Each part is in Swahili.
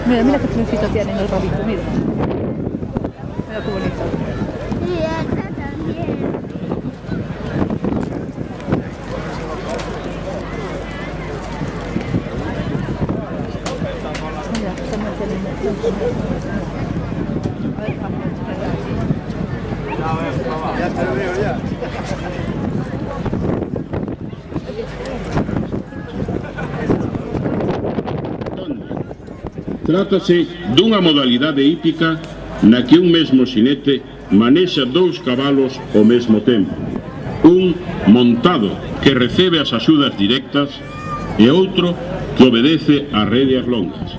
Mira, mira qué trencito tiene en el rabito, mira. Mira qué bonito. Y esta también. Mira, también tiene. Ya te lo veo ya. Trátase dunha modalidade hípica na que un mesmo xinete manexa dous cabalos ao mesmo tempo. Un montado que recebe as axudas directas e outro que obedece ás rédeas longas.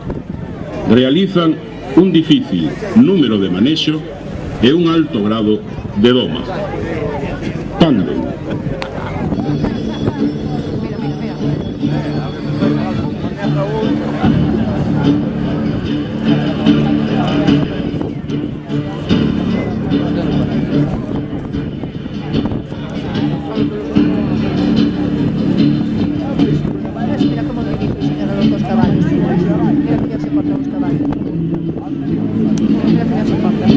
Realizan un difícil número de manexo e un alto grado de doma. Tándem. Mira cómo dirige el señor a los dos caballos. Mira que ya se cortan los caballos. Mira que ya se cortan.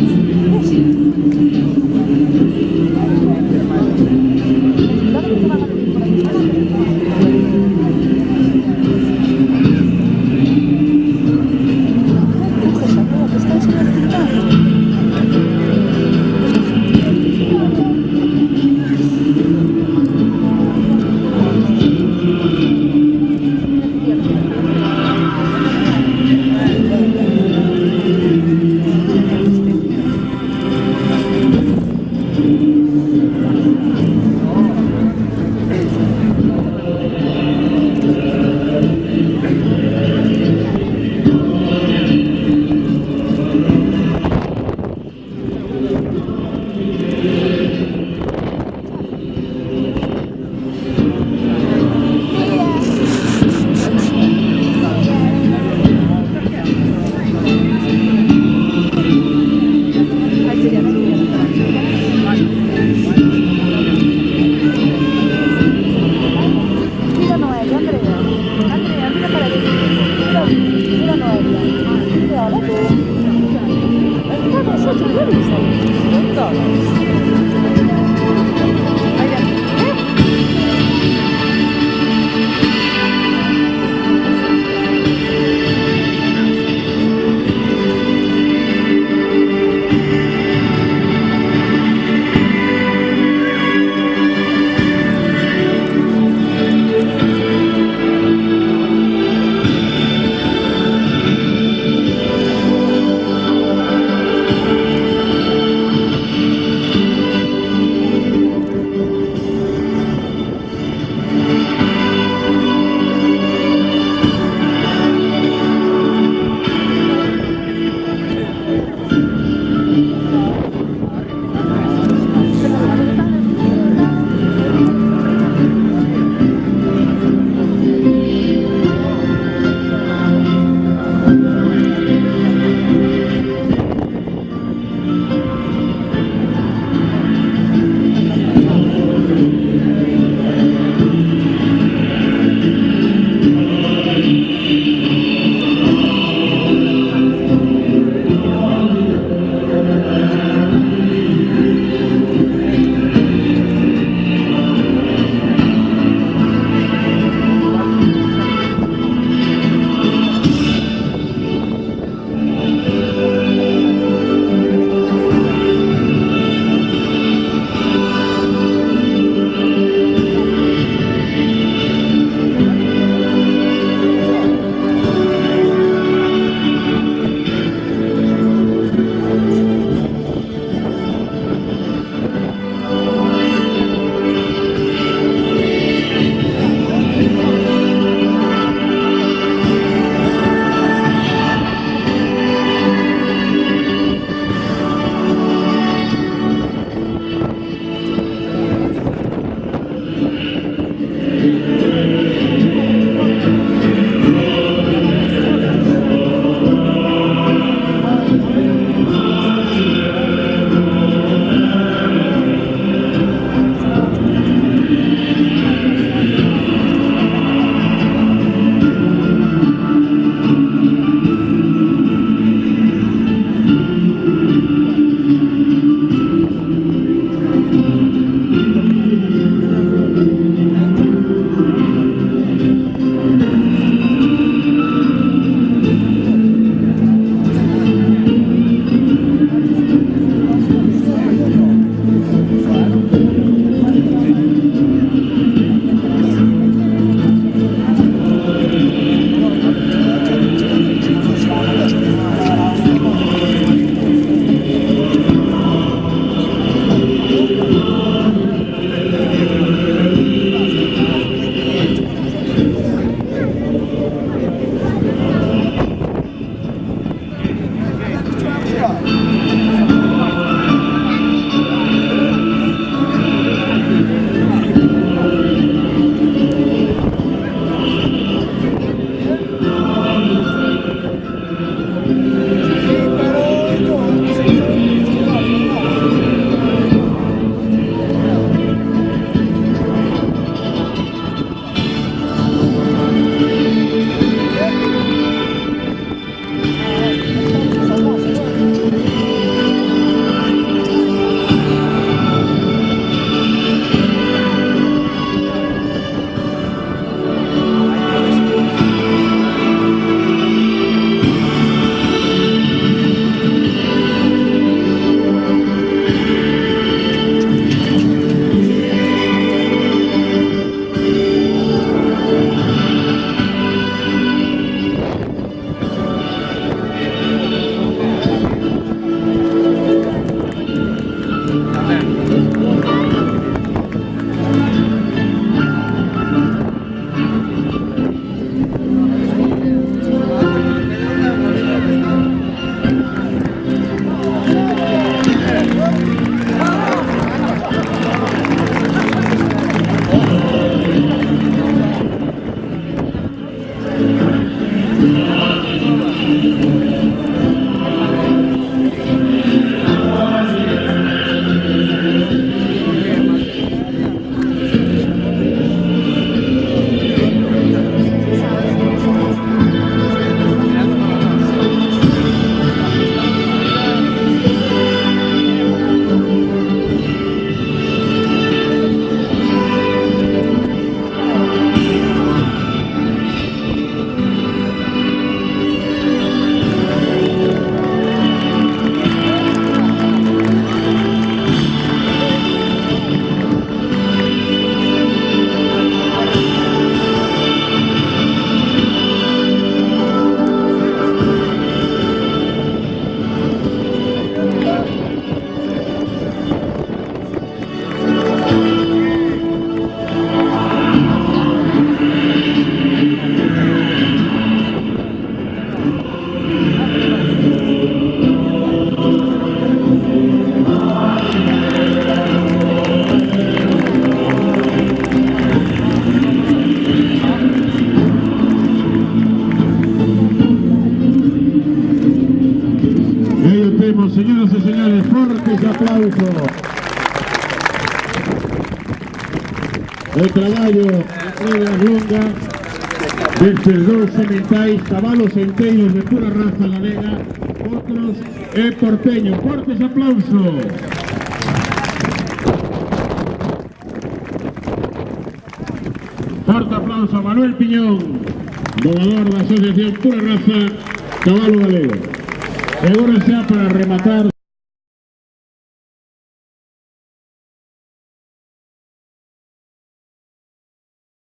aplausos, señoras e señores, fortes aplausos. O traballo de pruebas longa destes dous sementais, cabalos enteiros de pura raza galega, outros e porteño. Fortes aplausos. Forte aplauso a Manuel Piñón, doador da Asociación Pura Raza Cabalo Galego. E agora xa para rematar